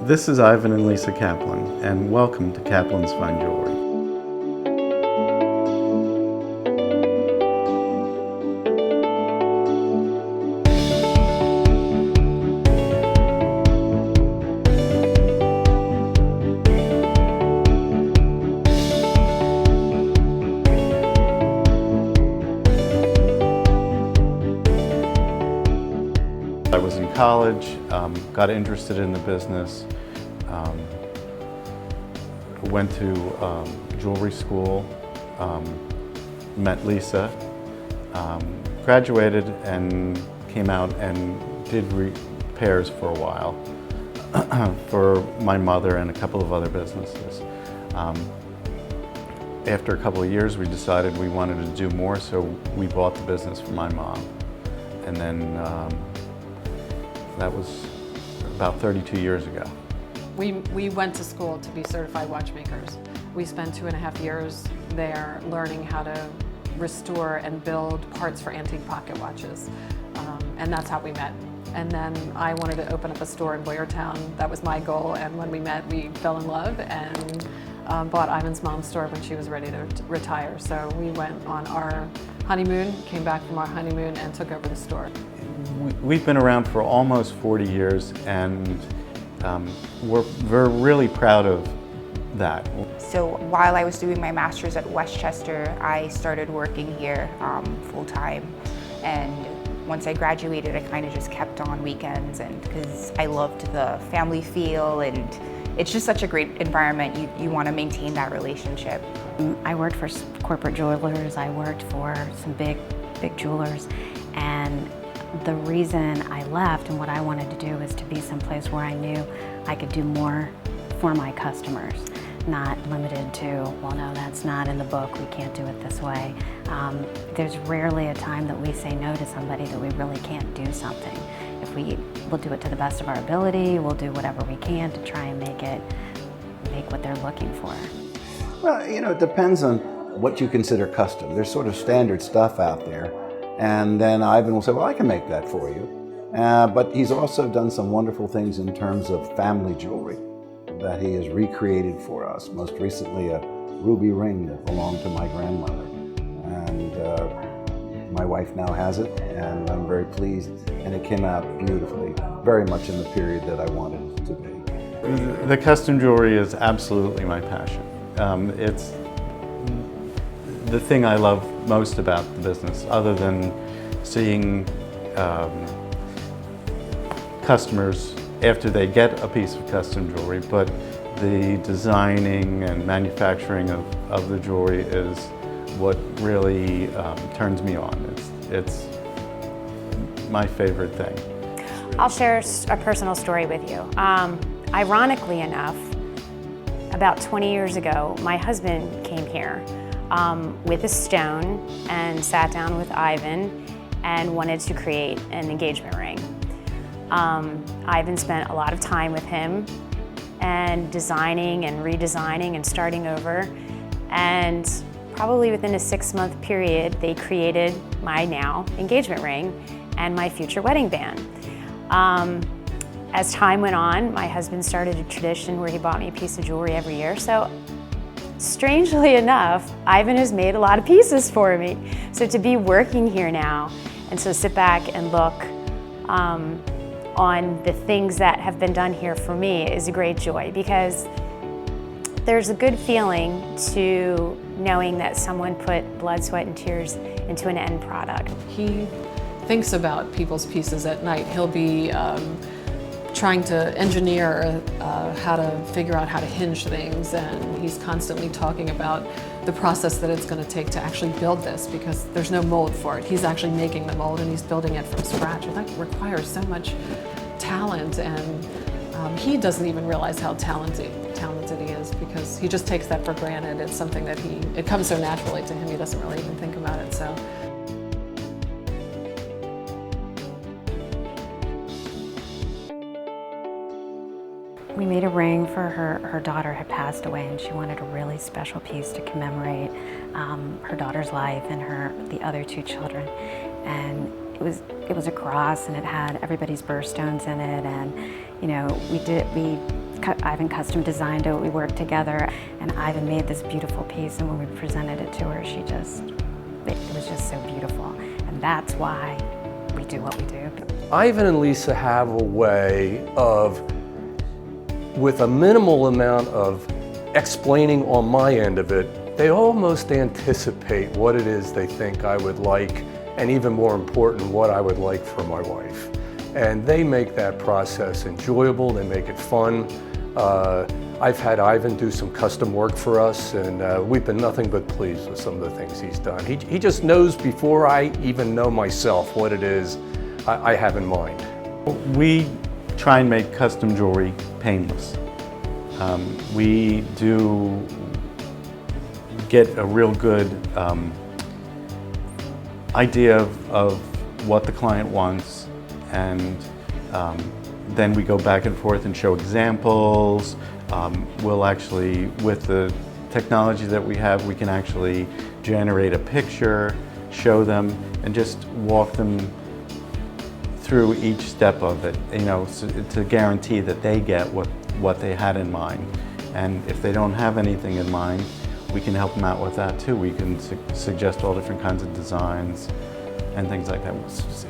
This is Ivan and Lisa Kaplan, and welcome to Kaplan's Fine Jewelry. I was in college, got interested in the business, went to jewelry school, met Lisa, graduated and came out and did repairs for a while for my mother and a couple of other businesses. After a couple of years, we decided we wanted to do more, so we bought the business from my mom. And then that was about 32 years ago. We went to school to be certified watchmakers. We spent 2.5 years there learning how to restore and build parts for antique pocket watches. And that's how we met. And then I wanted to open up a store in Boyertown. That was my goal, and when we met, we fell in love and bought Ivan's mom's store when she was ready to retire. So we went on our honeymoon, came back from our honeymoon, and took over the store. We've been around for almost 40 years, and we're really proud of that. So while I was doing my master's at Westchester, I started working here full-time. And once I graduated, I kind of just kept on weekends, and because I loved the family feel, and it's just such a great environment. You want to maintain that relationship. I worked for corporate jewelers. I worked for some big jewelers, and the reason I left and what I wanted to do was to be someplace where I knew I could do more for my customers, not limited to, well, no, that's not in the book, we can't do it this way. There's rarely a time that we say no to somebody that we really can't do something. If we'll do it to the best of our ability, we'll do whatever we can to try and make what they're looking for. Well, you know, it depends on what you consider custom. There's sort of standard stuff out there. And then Ivan will say, well, I can make that for you. But he's also done some wonderful things in terms of family jewelry that he has recreated for us. Most recently, a ruby ring that belonged to my grandmother. And my wife now has it, and I'm very pleased. And it came out beautifully, very much in the period that I wanted it to be. The custom jewelry is absolutely my passion. It's the thing I love most about the business, other than seeing customers after they get a piece of custom jewelry, but the designing and manufacturing of the jewelry is what really turns me on. It's my favorite thing. I'll share a personal story with you. Ironically enough, about 20 years ago, my husband came here with a stone and sat down with Ivan and wanted to create an engagement ring. Ivan spent a lot of time with him and designing and redesigning and starting over, and probably within a 6-month period they created my now engagement ring and my future wedding band. As time went on, my husband started a tradition where he bought me a piece of jewelry every year. So strangely enough, Ivan has made a lot of pieces for me. So to be working here now and so sit back and look on the things that have been done here for me is a great joy, because there's a good feeling to knowing that someone put blood, sweat, and tears into an end product. He thinks about people's pieces at night. He'll be trying to engineer how to figure out how to hinge things, and he's constantly talking about the process that it's going to take to actually build this, because there's no mold for it. He's actually making the mold and he's building it from scratch. And that requires so much talent, and he doesn't even realize how talented he is, because he just takes that for granted. It's something that it comes so naturally to him, he doesn't really even think about it. So. We made a ring for her daughter had passed away, and she wanted a really special piece to commemorate her daughter's life and the other 2 children. And it was a cross, and it had everybody's birthstones in it, and you know, we Ivan custom designed it, we worked together, and Ivan made this beautiful piece, and when we presented it to her, it was just so beautiful. And that's why we do what we do. Ivan and Lisa have a way of, with a minimal amount of explaining on my end of it, they almost anticipate what it is they think I would like, and even more important, what I would like for my wife. And they make that process enjoyable, they make it fun. I've had Ivan do some custom work for us, and we've been nothing but pleased with some of the things he's done. He just knows before I even know myself what it is I have in mind. We try and make custom jewelry painless. We do get a real good idea of what the client wants, and then we go back and forth and show examples. We'll actually, with the technology that we have, we can actually generate a picture, show them, and just walk them through each step of it, you know, to guarantee that they get what they had in mind. And if they don't have anything in mind, we can help them out with that too. We can suggest all different kinds of designs and things like that.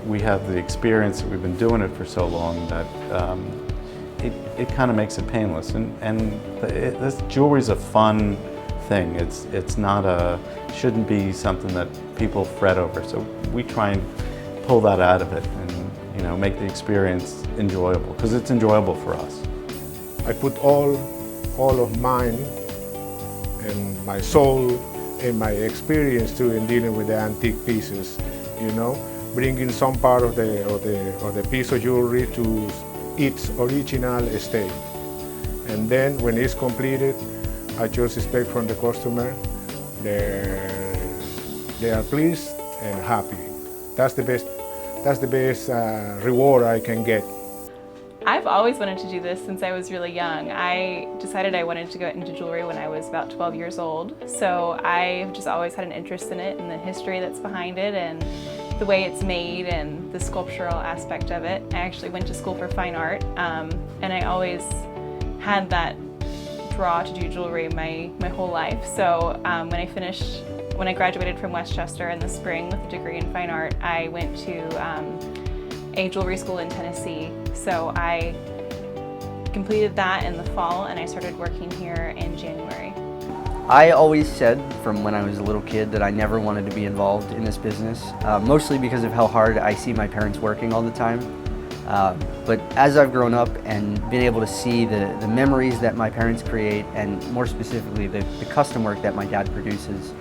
We have the experience, we've been doing it for so long that it kind of makes it painless. And this jewelry's a fun thing. It's not shouldn't be something that people fret over. So we try and pull that out of it and, you know, make the experience enjoyable, because it's enjoyable for us. I put all of mine and my soul and my experience too in dealing with the antique pieces, you know, bringing some part of the piece of jewelry to its original state. And then when it's completed, I just expect from the customer they are pleased and happy. That's the best reward I can get. I've always wanted to do this since I was really young. I decided I wanted to go into jewelry when I was about 12 years old. So I've just always had an interest in it and the history that's behind it and the way it's made and the sculptural aspect of it. I actually went to school for fine art, and I always had that draw to do jewelry my whole life. So when I graduated from Westchester in the spring with a degree in fine art, I went to a jewelry school in Tennessee. So I completed that in the fall, and I started working here in January. I always said from when I was a little kid that I never wanted to be involved in this business, mostly because of how hard I see my parents working all the time. But as I've grown up and been able to see the memories that my parents create, and more specifically the custom work that my dad produces,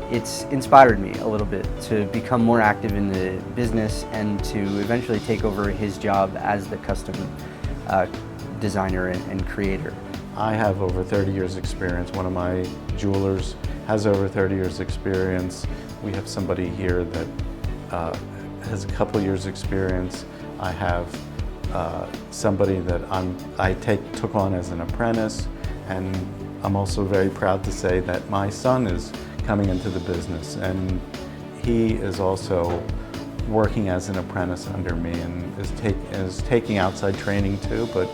it's inspired me a little bit to become more active in the business and to eventually take over his job as the custom designer and creator. I have over 30 years experience. One of my jewelers has over 30 years experience. We have somebody here that has a couple years experience. I have somebody that I took on as an apprentice, and I'm also very proud to say that my son is coming into the business, and he is also working as an apprentice under me and is taking outside training too, but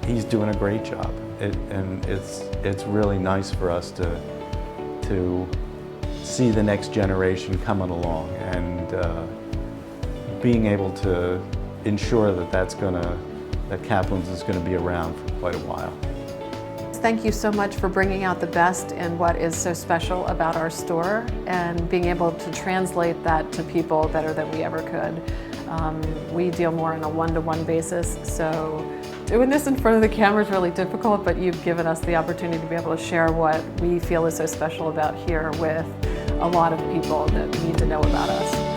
he's doing a great job. And it's really nice for us to see the next generation coming along and being able to ensure that Kaplan's is going to be around for quite a while. Thank you so much for bringing out the best in what is so special about our store and being able to translate that to people better than we ever could. We deal more on a one-to-one basis, so doing this in front of the camera is really difficult, but you've given us the opportunity to be able to share what we feel is so special about here with a lot of people that need to know about us.